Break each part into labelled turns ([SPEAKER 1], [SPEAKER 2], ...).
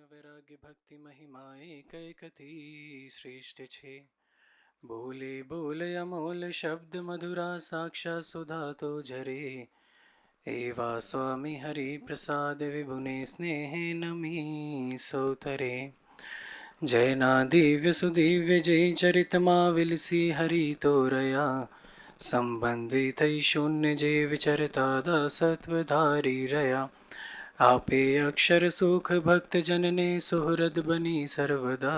[SPEAKER 1] वैराग्य भक्ति महिमा एक कथी श्रेष्ठ छे। बोले बोले अमोल शब्द मधुरा साक्षात सुधा तो झरे। एवा स्वामी हरि प्रसाद विभुने स्नेहे नमी सौतरे। जयना दिव्य सुदिव्य जय चरितमा विलसी हरि तोरया। संबंधित शून्य जे विचरता दासत्वधारी रया। आपे अक्षर सुख भक्त जनने सुहृद बनी सर्वदा।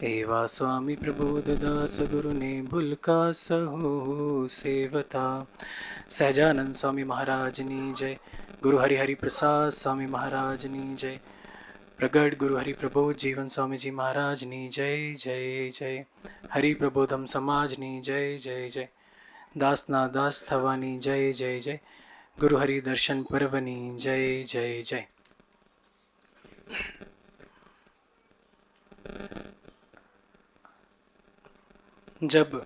[SPEAKER 1] एवा स्वामी प्रबोध दास गुरु ने भूलका सहु सेवता। सहजानंद स्वामी महाराज नी जय। गुरु हरि हरि प्रसाद स्वामी महाराज नी जय। प्रगट गुरु हरि प्रबोध जीवन स्वामी जी महाराज नी जय जय जय। हरि प्रबोधम समाज नी जय जय जय। दासना दास थवानी जय जय जय। गुरु हरि दर्शन पर्वनी जय जय जय। जब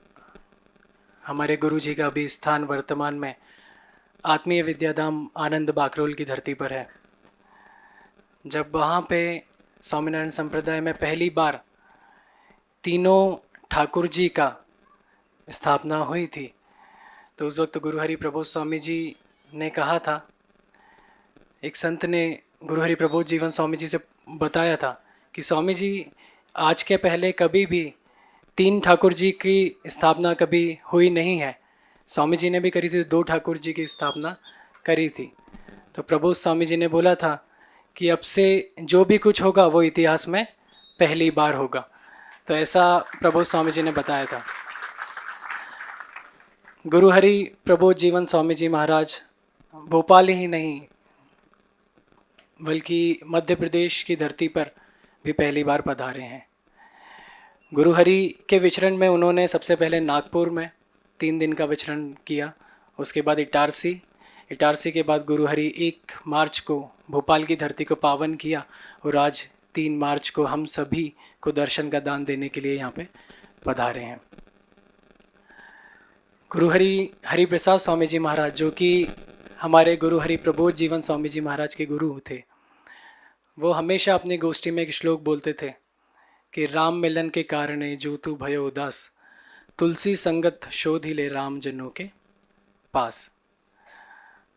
[SPEAKER 1] हमारे गुरु जी का भी स्थान वर्तमान में आत्मीय विद्याधाम आनंद बाकरोल की धरती पर है, जब वहाँ पे स्वामीनारायण संप्रदाय में पहली बार तीनों ठाकुर जी का स्थापना हुई थी, तो उस वक्त गुरु हरि प्रबोध स्वामी जी ने कहा था, एक संत ने गुरु हरि प्रबोध जीवन स्वामी जी से बताया था कि स्वामी जी आज के पहले कभी भी तीन ठाकुर जी की स्थापना कभी हुई नहीं है। स्वामी जी ने भी करी थी, दो ठाकुर जी की स्थापना करी थी। तो प्रबोध स्वामी जी ने बोला था कि अब से जो भी कुछ होगा वो इतिहास में पहली बार होगा। तो ऐसा प्रबोध स्वामी जी ने बताया था। गुरु हरि प्रबोध जीवन स्वामी जी महाराज भोपाल ही नहीं बल्कि मध्य प्रदेश की धरती पर भी पहली बार पधारे हैं। गुरु हरि के विचरण में उन्होंने सबसे पहले नागपुर में 3 दिन का विचरण किया, उसके बाद इटारसी के बाद गुरु हरि 1 मार्च को भोपाल की धरती को पावन किया और आज 3 मार्च को हम सभी को दर्शन का दान देने के लिए यहाँ पे पधारे हैं। गुरु हरि प्रसाद स्वामी जी महाराज, जो कि हमारे गुरु हरि प्रबोध जीवन स्वामी जी महाराज के गुरु थे, वो हमेशा अपनी गोष्ठी में एक श्लोक बोलते थे कि राम मिलन के कारणे जो तू भयो उदास, तुलसी संगत शोधि ले राम जनों के पास।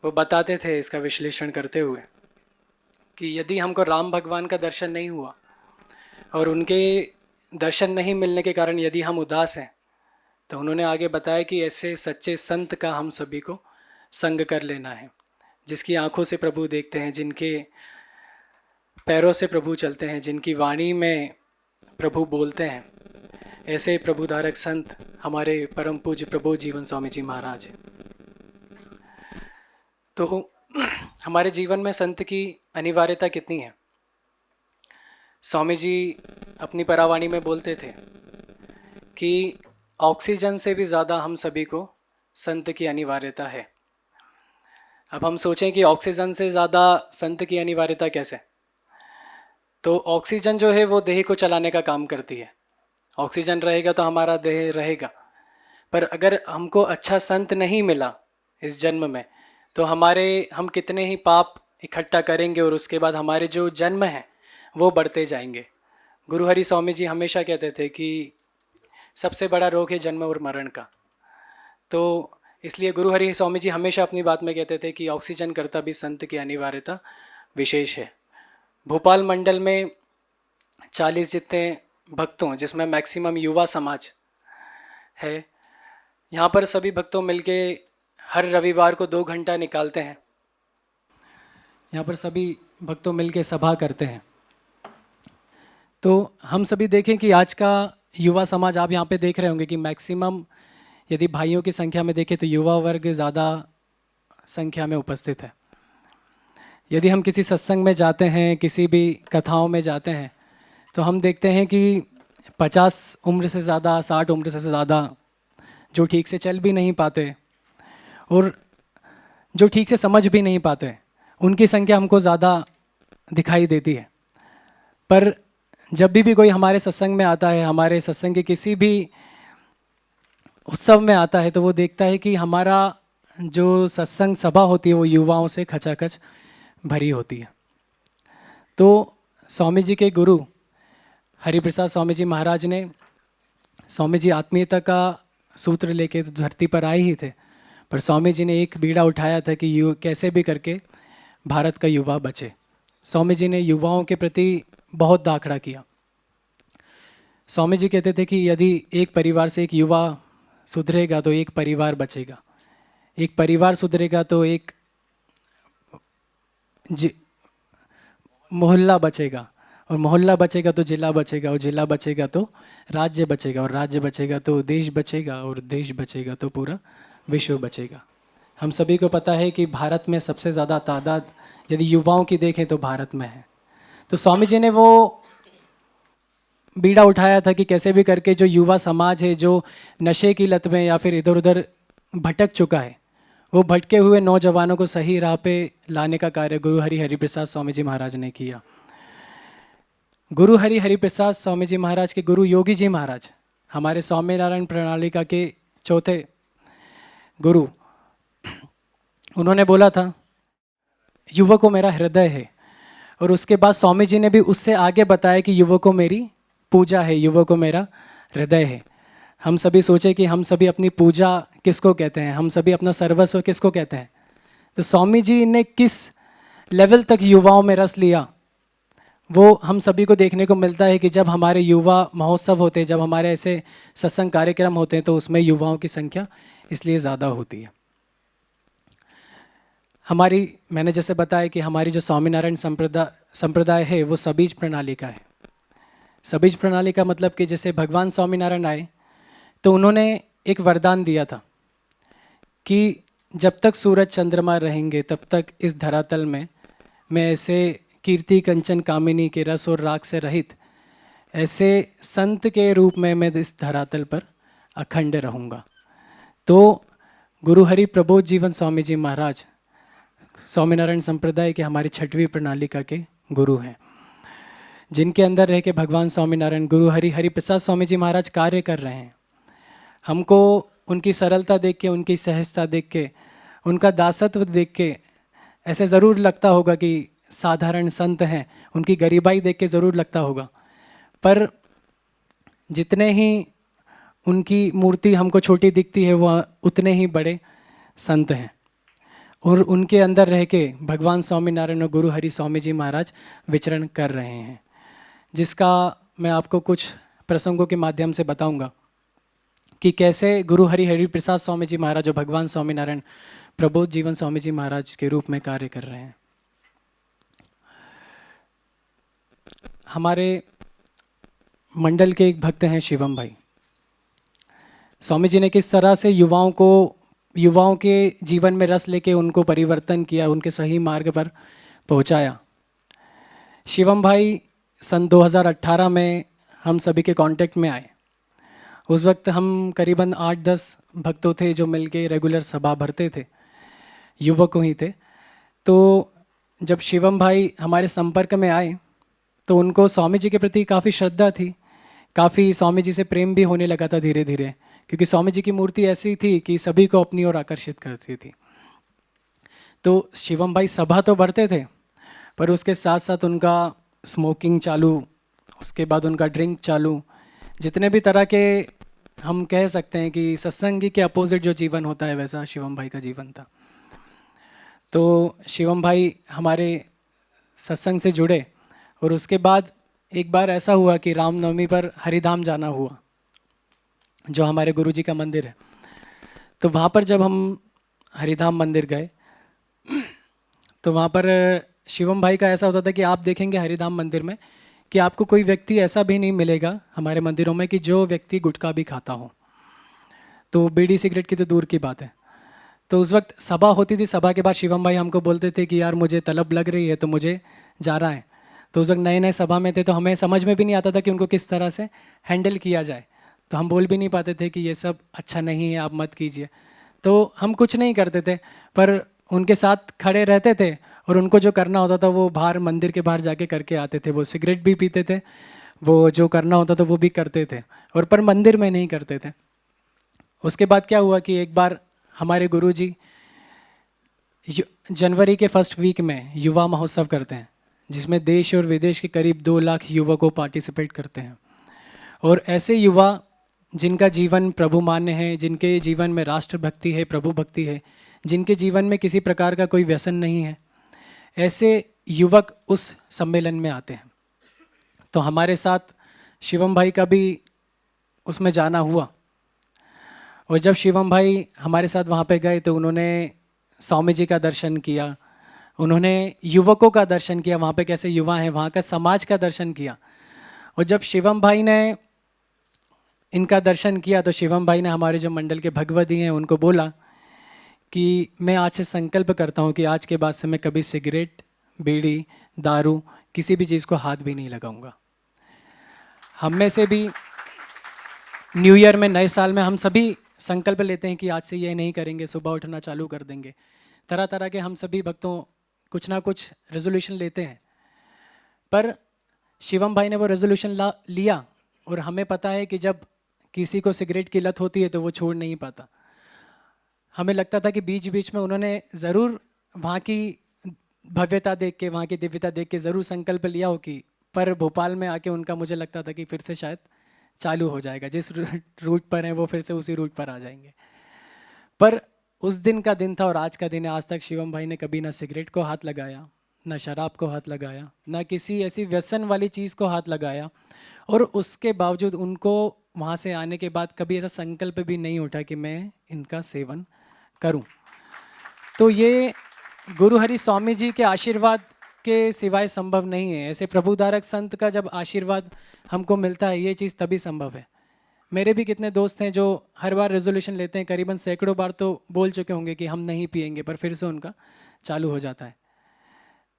[SPEAKER 1] वो बताते थे इसका विश्लेषण करते हुए कि यदि हमको राम भगवान का दर्शन नहीं हुआ और उनके दर्शन नहीं मिलने के कारण यदि हम उदास हैं, तो उन्होंने आगे बताया कि ऐसे सच्चे संत का हम सभी को संग कर लेना है, जिसकी आंखों से प्रभु देखते हैं, जिनके पैरों से प्रभु चलते हैं, जिनकी वाणी में प्रभु बोलते हैं। ऐसे प्रभुधारक संत हमारे परम पूज्य प्रबोध जीवन स्वामी जी महाराज हैं। तो हमारे जीवन में संत की अनिवार्यता कितनी है। स्वामी जी अपनी परावाणी में बोलते थे कि ऑक्सीजन से भी ज़्यादा हम सभी को संत की अनिवार्यता है। अब हम सोचें कि ऑक्सीजन से ज़्यादा संत की अनिवार्यता कैसे। तो ऑक्सीजन जो है वो देह को चलाने का काम करती है। ऑक्सीजन रहेगा तो हमारा देह रहेगा, पर अगर हमको अच्छा संत नहीं मिला इस जन्म में, तो हम कितने ही पाप इकट्ठा करेंगे और उसके बाद हमारे जो जन्म हैं वो बढ़ते जाएंगे। गुरु हरि स्वामी जी हमेशा कहते थे कि सबसे बड़ा रोग है जन्म और मरण का। तो इसलिए गुरु हरि स्वामी जी हमेशा अपनी बात में कहते थे कि ऑक्सीजन करता भी संत की अनिवार्यता विशेष है। भोपाल मंडल में 40 जितने भक्तों, जिसमें मैक्सिमम युवा समाज है, यहाँ पर सभी भक्तों मिलके हर रविवार को 2 घंटा निकालते हैं। यहाँ पर सभी भक्तों मिलके सभा करते हैं। तो हम सभी देखें कि आज का युवा समाज, आप यहाँ पे देख रहे होंगे कि मैक्सिमम यदि भाइयों की संख्या में देखें तो युवा वर्ग ज़्यादा संख्या में उपस्थित है। यदि हम किसी सत्संग में जाते हैं, किसी भी कथाओं में जाते हैं, तो हम देखते हैं कि 50 उम्र से ज़्यादा, 60 उम्र से ज़्यादा जो ठीक से चल भी नहीं पाते और जो ठीक से समझ भी नहीं पाते, उनकी संख्या हमको ज़्यादा दिखाई देती है। पर जब भी कोई हमारे सत्संग में आता है, हमारे सत्संग के किसी भी उत्सव में आता है, तो वो देखता है कि हमारा जो सत्संग सभा होती है वो युवाओं से खचाखच भरी होती है। तो स्वामी जी के गुरु हरिप्रसाद स्वामी जी महाराज ने, स्वामी जी आत्मीयता का सूत्र लेके तो धरती पर आए ही थे, पर स्वामी जी ने एक बीड़ा उठाया था कि कैसे भी करके भारत का युवा बचे। स्वामी जी ने युवाओं के प्रति बहुत दाखड़ा किया। स्वामी जी कहते थे कि यदि एक परिवार से एक युवा सुधरेगा तो एक परिवार बचेगा, एक परिवार सुधरेगा तो एक मोहल्ला बचेगा, और मोहल्ला बचेगा तो जिला बचेगा, और जिला बचेगा तो राज्य बचेगा, और राज्य बचेगा तो देश बचेगा, और देश बचेगा तो पूरा विश्व बचेगा। हम सभी को पता है कि भारत में सबसे ज़्यादा तादाद यदि युवाओं की देखें तो भारत में है। तो स्वामी जी ने वो बीड़ा उठाया था कि कैसे भी करके जो युवा समाज है, जो नशे की लत में या फिर इधर उधर भटक चुका है, वो भटके हुए नौजवानों को सही राह पे लाने का कार्य गुरु हरिप्रसाद स्वामी जी महाराज ने किया। गुरु हरिप्रसाद स्वामी जी महाराज के गुरु योगी जी महाराज हमारे स्वामीनारायण प्रणालिका के चौथे गुरु, उन्होंने बोला था युवकों मेरा हृदय है, और उसके बाद स्वामी जी ने भी उससे आगे बताया कि युवकों मेरी पूजा है, युवकों मेरा हृदय है। हम सभी सोचे कि हम सभी अपनी पूजा किसको कहते हैं, हम सभी अपना सर्वस्व किसको कहते हैं। तो स्वामी जी ने किस लेवल तक युवाओं में रस लिया वो हम सभी को देखने को मिलता है कि जब हमारे युवा महोत्सव होते हैं, जब हमारे ऐसे सत्संग कार्यक्रम होते हैं, तो उसमें युवाओं की संख्या इसलिए ज़्यादा होती है। मैंने जैसे बताया कि हमारी जो स्वामीनारायण संप्रदाय है वो सबीज प्रणाली का है। सबीज प्रणाली का मतलब कि जैसे भगवान स्वामीनारायण आए तो उन्होंने एक वरदान दिया था कि जब तक सूरज चंद्रमा रहेंगे तब तक इस धरातल में मैं ऐसे कीर्ति कंचन कामिनी के रस और राग से रहित ऐसे संत के रूप में मैं इस धरातल पर अखंड रहूँगा। तो गुरु हरि प्रबोध जीवन स्वामी जी महाराज स्वामीनारायण संप्रदाय के हमारी छठवीं प्रणालिका के गुरु हैं, जिनके अंदर रह के भगवान स्वामीनारायण गुरु हरिप्रसाद स्वामी जी महाराज कार्य कर रहे हैं। हमको उनकी सरलता देख के, उनकी सहजता देख के, उनका दासत्व देख के ऐसे ज़रूर लगता होगा कि साधारण संत हैं, उनकी गरीबाई देख के ज़रूर लगता होगा, पर जितने ही उनकी मूर्ति हमको छोटी दिखती है वो उतने ही बड़े संत हैं, और उनके अंदर रह के भगवान स्वामीनारायण और गुरु हरि स्वामी जी महाराज विचरण कर रहे हैं, जिसका मैं आपको कुछ प्रसंगों के माध्यम से बताऊंगा कि कैसे गुरु हरिप्रसाद स्वामी जी महाराज और भगवान स्वामीनारायण प्रबोध जीवन स्वामी जी महाराज के रूप में कार्य कर रहे हैं। हमारे मंडल के एक भक्त हैं शिवम भाई। स्वामी जी ने किस तरह से युवाओं के जीवन में रस लेके उनको परिवर्तन किया, उनके सही मार्ग पर पहुंचाया। शिवम भाई सन 2018 में हम सभी के कांटेक्ट में आए। उस वक्त हम करीबन 8-10 भक्तों थे जो मिलके रेगुलर सभा भरते थे, युवक ही थे। तो जब शिवम भाई हमारे संपर्क में आए तो उनको स्वामी जी के प्रति काफ़ी श्रद्धा थी, काफ़ी स्वामी जी से प्रेम भी होने लगा था धीरे धीरे, क्योंकि स्वामी जी की मूर्ति ऐसी थी कि सभी को अपनी ओर आकर्षित करती थी। तो शिवम भाई सभा तो भरते थे, पर उसके साथ साथ उनका स्मोकिंग चालू, उसके बाद उनका ड्रिंक चालू, जितने भी तरह के हम कह सकते हैं कि सत्संगी के अपोजिट जो जीवन होता है वैसा शिवम भाई का जीवन था। तो शिवम भाई हमारे सत्संग से जुड़े, और उसके बाद एक बार ऐसा हुआ कि रामनवमी पर हरिधाम जाना हुआ, जो हमारे गुरुजी का मंदिर है। तो वहाँ पर जब हम हरिधाम मंदिर गए तो वहाँ पर शिवम भाई का ऐसा होता था कि आप देखेंगे हरिधाम मंदिर में कि आपको कोई व्यक्ति ऐसा भी नहीं मिलेगा हमारे मंदिरों में कि जो व्यक्ति गुटखा भी खाता हो, तो बीड़ी सिगरेट की तो दूर की बात है। तो उस वक्त सभा होती थी, सभा के बाद शिवम भाई हमको बोलते थे कि यार मुझे तलब लग रही है तो मुझे जाना है। तो उस वक्त नए नए सभा में थे तो हमें समझ में भी नहीं आता था कि उनको किस तरह से हैंडल किया जाए, तो हम बोल भी नहीं पाते थे कि ये सब अच्छा नहीं है, आप मत कीजिए। तो हम कुछ नहीं करते थे, पर उनके साथ खड़े रहते थे, और उनको जो करना होता था वो बाहर मंदिर के बाहर जाके करके आते थे। वो सिगरेट भी पीते थे, वो जो करना होता था वो भी करते थे, और पर मंदिर में नहीं करते थे। उसके बाद क्या हुआ कि एक बार हमारे गुरुजी जनवरी के फर्स्ट वीक में युवा महोत्सव करते हैं, जिसमें देश और विदेश के करीब 2 लाख युवकों पार्टिसिपेट करते हैं। और ऐसे युवा जिनका जीवन प्रभु मान्य है, जिनके जीवन में राष्ट्र भक्ति है, प्रभु भक्ति है, जिनके जीवन में किसी प्रकार का कोई व्यसन नहीं है, ऐसे युवक उस सम्मेलन में आते हैं। तो हमारे साथ शिवम भाई का भी उसमें जाना हुआ। और जब शिवम भाई हमारे साथ वहाँ पे गए तो उन्होंने स्वामी जी का दर्शन किया, उन्होंने युवकों का दर्शन किया, वहाँ पे कैसे युवा हैं, वहाँ का समाज का दर्शन किया। और जब शिवम भाई ने इनका दर्शन किया तो शिवम भाई ने हमारे जो मंडल के भगवती हैं उनको बोला कि मैं आज से संकल्प करता हूँ कि आज के बाद से मैं कभी सिगरेट, बीड़ी, दारू, किसी भी चीज़ को हाथ भी नहीं लगाऊंगा। हम में से भी न्यू ईयर में, नए साल में हम सभी संकल्प लेते हैं कि आज से ये नहीं करेंगे, सुबह उठना चालू कर देंगे। तरह तरह के हम सभी भक्तों कुछ ना कुछ रेजोल्यूशन लेते हैं, पर शिवम भाई ने वो रेजोल्यूशन लिया। और हमें पता है कि जब किसी को सिगरेट की लत होती है तो वो छोड़ नहीं पाता। हमें लगता था कि बीच बीच में उन्होंने ज़रूर वहाँ की भव्यता देख के, वहाँ की दिव्यता देख के ज़रूर संकल्प लिया हो कि, पर भोपाल में आके उनका मुझे लगता था कि फिर से शायद चालू हो जाएगा, जिस रूट पर हैं वो फिर से उसी रूट पर आ जाएंगे। पर उस दिन का दिन था और आज का दिन है। आज तक शिवम भाई ने कभी ना सिगरेट को हाथ लगाया, ना शराब को हाथ लगाया, ना किसी ऐसी व्यसन वाली चीज़ को हाथ लगाया। और उसके बावजूद उनको वहाँ से आने के बाद कभी ऐसा संकल्प भी नहीं उठा कि मैं इनका सेवन करूं। तो ये गुरु हरि स्वामी जी के आशीर्वाद के सिवाय संभव नहीं है। ऐसे प्रभुधारक संत का जब आशीर्वाद हमको मिलता है, ये चीज़ तभी संभव है। मेरे भी कितने दोस्त हैं जो हर बार रेजोल्यूशन लेते हैं, करीबन सैकड़ों बार तो बोल चुके होंगे कि हम नहीं पिएंगे, पर फिर से उनका चालू हो जाता है।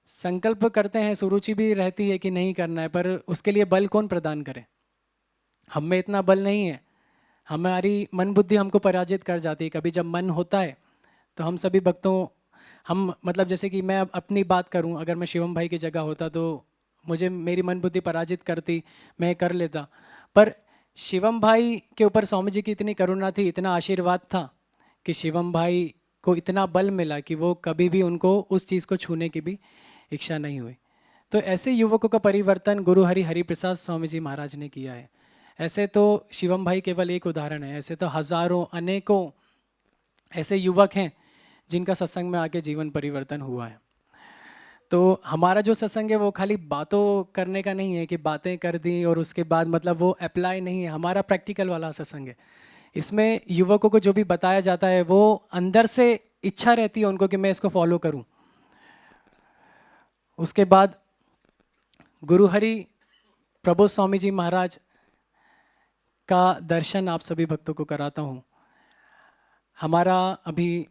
[SPEAKER 1] संकल्प करते हैं, सुरुचि भी रहती है कि नहीं करना है, पर उसके लिए बल कौन प्रदान करे? हम में इतना बल नहीं है। हमारी मन बुद्धि हमको पराजित कर जाती है। कभी जब मन होता है तो हम सभी भक्तों, हम मतलब जैसे कि मैं अपनी बात करूं, अगर मैं शिवम भाई की जगह होता तो मुझे मेरी मन बुद्धि पराजित करती, मैं कर लेता। पर शिवम भाई के ऊपर स्वामी जी की इतनी करुणा थी, इतना आशीर्वाद था कि शिवम भाई को इतना बल मिला कि वो कभी भी उनको उस चीज़ को छूने की भी इच्छा नहीं हुई। तो ऐसे युवकों का परिवर्तन गुरु हरि प्रसाद स्वामी जी महाराज ने किया है। ऐसे तो शिवम भाई केवल एक उदाहरण है, ऐसे तो हजारों, अनेकों ऐसे युवक हैं जिनका सत्संग में आके जीवन परिवर्तन हुआ है। तो हमारा जो सत्संग है वो खाली बातों करने का नहीं है कि बातें कर दी और उसके बाद मतलब वो अप्लाई नहीं है। हमारा प्रैक्टिकल वाला सत्संग है। इसमें युवकों को जो भी बताया जाता है वो अंदर से इच्छा रहती है उनको कि मैं इसको फॉलो करूं। उसके बाद गुरु हरि प्रबोध स्वामी जी महाराज का दर्शन आप सभी भक्तों को कराता हूँ। हमारा अभी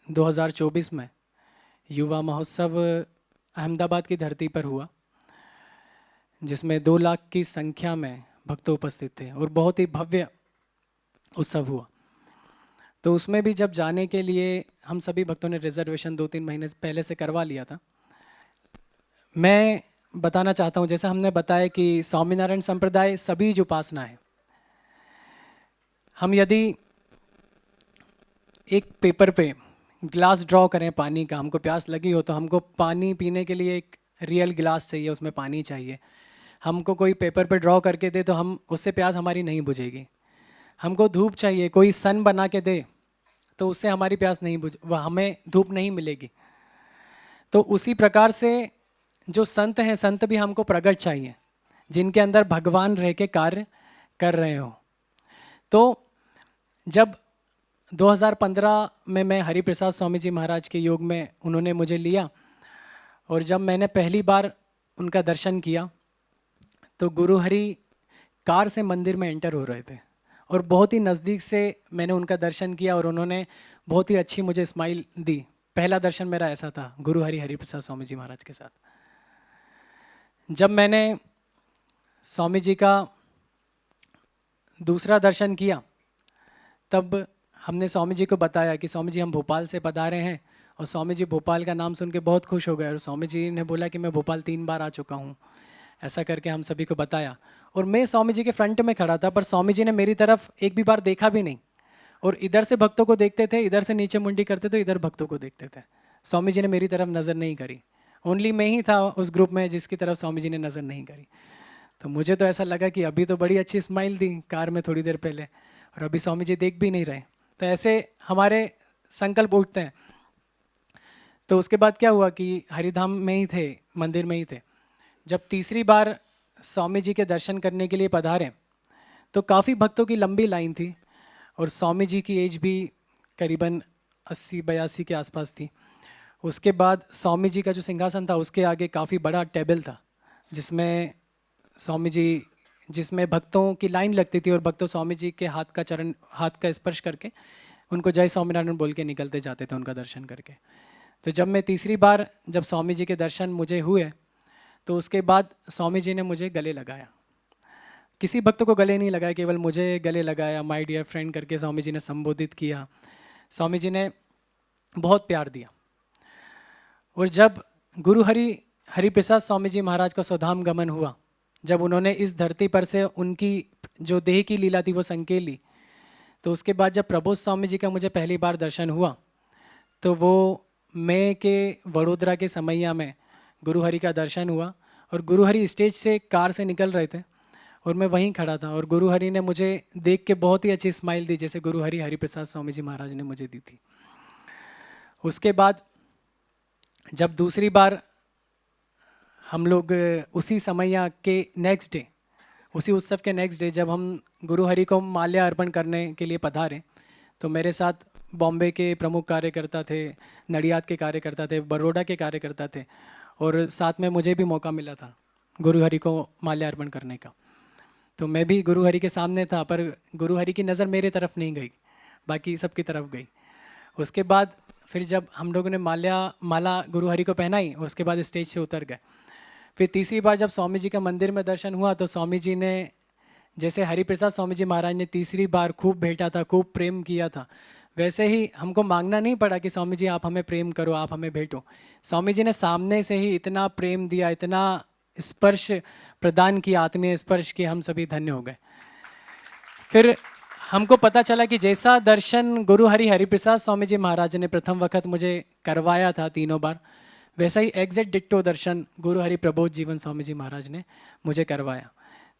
[SPEAKER 1] 2024 में युवा महोत्सव अहमदाबाद की धरती पर हुआ, जिसमें 2 लाख की संख्या में भक्त उपस्थित थे और बहुत ही भव्य उत्सव हुआ। तो उसमें भी जब जाने के लिए हम सभी भक्तों ने रिजर्वेशन 2-3 महीने पहले से करवा लिया था। मैं बताना चाहता हूँ, जैसे हमने बताया कि स्वामीनारायण संप्रदाय सभी जो उपासना है, हम यदि एक पेपर पे ग्लास ड्रॉ करें पानी का, हमको प्यास लगी हो तो हमको पानी पीने के लिए एक रियल ग्लास चाहिए, उसमें पानी चाहिए। हमको कोई पेपर पे ड्रॉ करके दे तो हम उससे प्यास हमारी नहीं बुझेगी। हमको धूप चाहिए, कोई सन बना के दे तो उससे हमारी प्यास नहीं वह हमें धूप नहीं मिलेगी। तो उसी प्रकार से जो संत हैं, संत भी हमको प्रगट चाहिए, जिनके अंदर भगवान रह के कार्य कर रहे हो। तो जब 2015 में मैं हरिप्रसाद स्वामी जी महाराज के योग में उन्होंने मुझे लिया और जब मैंने पहली बार उनका दर्शन किया तो गुरु हरि कार से मंदिर में एंटर हो रहे थे और बहुत ही नज़दीक से मैंने उनका दर्शन किया और उन्होंने बहुत ही अच्छी मुझे स्माइल दी। पहला दर्शन मेरा ऐसा था गुरु हरिप्रसाद स्वामी जी महाराज के साथ। जब मैंने स्वामी जी का दूसरा दर्शन किया तब हमने स्वामी जी को बताया कि स्वामी जी हम भोपाल से पधारे हैं, और स्वामी जी भोपाल का नाम सुन के बहुत खुश हो गए और स्वामी जी ने बोला कि मैं भोपाल 3 बार आ चुका हूँ। ऐसा करके हम सभी को बताया और मैं स्वामी जी के फ्रंट में खड़ा था, पर स्वामी जी ने मेरी तरफ एक भी बार देखा भी नहीं और इधर से भक्तों को देखते थे, इधर से नीचे मुंडी करते तो इधर भक्तों को देखते थे। स्वामी जी ने मेरी तरफ नज़र नहीं करी ओनली मैं ही था उस ग्रुप में जिसकी तरफ स्वामी जी ने नज़र नहीं करी। तो मुझे तो ऐसा लगा कि अभी तो बड़ी अच्छी स्माइल दी कार में थोड़ी देर पहले, और अभी स्वामी जी देख भी नहीं रहे। तो ऐसे हमारे संकल्प उठते हैं। तो उसके बाद क्या हुआ कि हरिधाम में ही थे, मंदिर में ही थे। जब तीसरी बार स्वामी जी के दर्शन करने के लिए पधारे तो काफ़ी भक्तों की लंबी लाइन थी, और स्वामी जी की एज भी करीबन 80-82 के आसपास थी। उसके बाद स्वामी जी का जो सिंहासन था उसके आगे काफ़ी बड़ा टेबल था, जिसमें स्वामी जी, जिसमें भक्तों की लाइन लगती थी, और भक्तों स्वामी जी के हाथ का स्पर्श करके उनको जय स्वामीनारायण बोल के निकलते जाते थे उनका दर्शन करके। तो जब मैं तीसरी बार जब स्वामी जी के दर्शन मुझे हुए तो उसके बाद स्वामी जी ने मुझे गले लगाया। किसी भक्त को गले नहीं लगाया, केवल मुझे गले लगाया, माय डियर फ्रेंड करके स्वामी जी ने संबोधित किया। स्वामी जी ने बहुत प्यार दिया। और जब गुरु हरिप्रसाद स्वामी जी महाराज का स्वधाम गमन हुआ, जब उन्होंने इस धरती पर से उनकी जो देह की लीला थी वो संकेली, तो उसके बाद जब प्रबोध स्वामी जी का मुझे पहली बार दर्शन हुआ तो वो मई के वडोदरा के समैया में गुरु हरि का दर्शन हुआ। और गुरु हरि स्टेज से कार से निकल रहे थे और मैं वहीं खड़ा था, और गुरु हरि ने मुझे देख के बहुत ही अच्छी स्माइल दी, जैसे गुरु हरिप्रसाद स्वामी जी महाराज ने मुझे दी थी। उसके बाद जब दूसरी बार हम लोग उसी समैया के नेक्स्ट डे, उसी उत्सव के नेक्स्ट डे जब हम गुरु हरि को माल्या अर्पण करने के लिए पधारे, तो मेरे साथ बॉम्बे के प्रमुख कार्यकर्ता थे, नडियाद के कार्यकर्ता थे, बड़ौदा के कार्यकर्ता थे, और साथ में मुझे भी मौका मिला था गुरु हरि को माल्या अर्पण करने का। तो मैं भी गुरु हरि के सामने था, पर गुरु हरि की नज़र मेरे तरफ नहीं गई, बाकी सबकी तरफ गई। उसके बाद फिर जब हम लोगों ने माला गुरु हरि को पहनाई, उसके बाद स्टेज से उतर गए। फिर तीसरी बार जब स्वामी जी का मंदिर में दर्शन हुआ तो स्वामी जी ने, जैसे हरिप्रसाद स्वामी जी महाराज ने तीसरी बार खूब भेंटा था, खूब प्रेम किया था, वैसे ही हमको मांगना नहीं पड़ा कि स्वामी जी आप हमें प्रेम करो, आप हमें भेंटो। स्वामी जी ने सामने से ही इतना प्रेम दिया, इतना स्पर्श प्रदान किया, आत्मीय स्पर्श, कि हम सभी धन्य हो गए। फिर हमको पता चला कि जैसा दर्शन गुरु हरिप्रसाद स्वामी जी महाराज ने प्रथम वक्त मुझे करवाया था 3 बार, वैसा ही एग्जैक्ट डिट्टो दर्शन गुरु हरि प्रबोध जीवन स्वामी जी महाराज ने मुझे करवाया।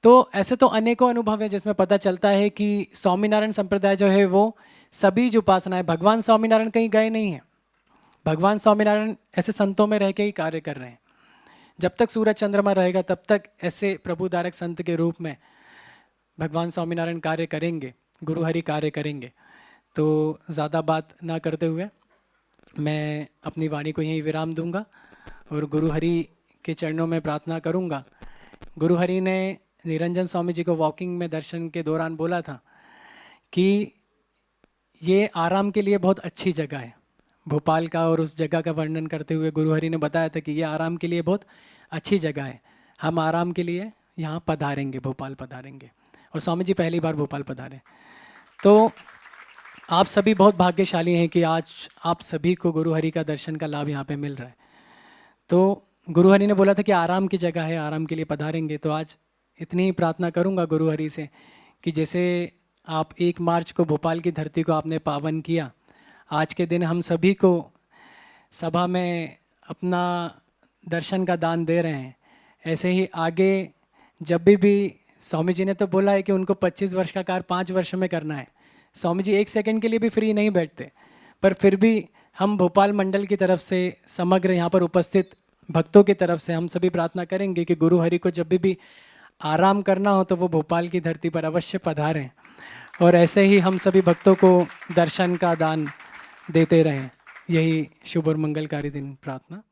[SPEAKER 1] तो ऐसे तो अनेकों अनुभव है जिसमें पता चलता है कि स्वामीनारायण संप्रदाय जो है वो सभी जो उपासना है, भगवान स्वामीनारायण कहीं गए नहीं हैं। भगवान स्वामीनारायण ऐसे संतों में रह के ही कार्य कर रहे हैं। जब तक सूरज चंद्रमा रहेगा तब तक ऐसे प्रभुधारक संत के रूप में भगवान स्वामीनारायण कार्य करेंगे, गुरु हरि कार्य करेंगे। तो ज़्यादा बात ना करते हुए मैं अपनी वाणी को यहीं विराम दूंगा और गुरु हरि के चरणों में प्रार्थना करूंगा। गुरु हरि ने निरंजन स्वामी जी को वॉकिंग में दर्शन के दौरान बोला था कि ये आराम के लिए बहुत अच्छी जगह है, भोपाल का, और उस जगह का वर्णन करते हुए गुरु हरि ने बताया था कि ये आराम के लिए बहुत अच्छी जगह है, हम आराम के लिए यहाँ पधारेंगे, भोपाल पधारेंगे। और स्वामी जी पहली बार भोपाल पधारे। तो आप सभी बहुत भाग्यशाली हैं कि आज आप सभी को गुरु हरि का दर्शन का लाभ यहाँ पे मिल रहा है। तो गुरु हरि ने बोला था कि आराम की जगह है, आराम के लिए पधारेंगे। तो आज इतनी ही प्रार्थना करूँगा गुरु हरि से कि जैसे आप 1 मार्च को भोपाल की धरती को आपने पावन किया, आज के दिन हम सभी को सभा में अपना दर्शन का दान दे रहे हैं, ऐसे ही आगे जब भी स्वामी जी ने तो बोला है कि उनको 25 वर्ष का कार्य 5 वर्ष में करना है। स्वामी जी 1 सेकंड के लिए भी फ्री नहीं बैठते, पर फिर भी हम भोपाल मंडल की तरफ से, समग्र यहाँ पर उपस्थित भक्तों की तरफ से हम सभी प्रार्थना करेंगे कि गुरु हरि को जब भी आराम करना हो तो वो भोपाल की धरती पर अवश्य पधारें, और ऐसे ही हम सभी भक्तों को दर्शन का दान देते रहें। यही शुभ और मंगलकारी दिन प्रार्थना।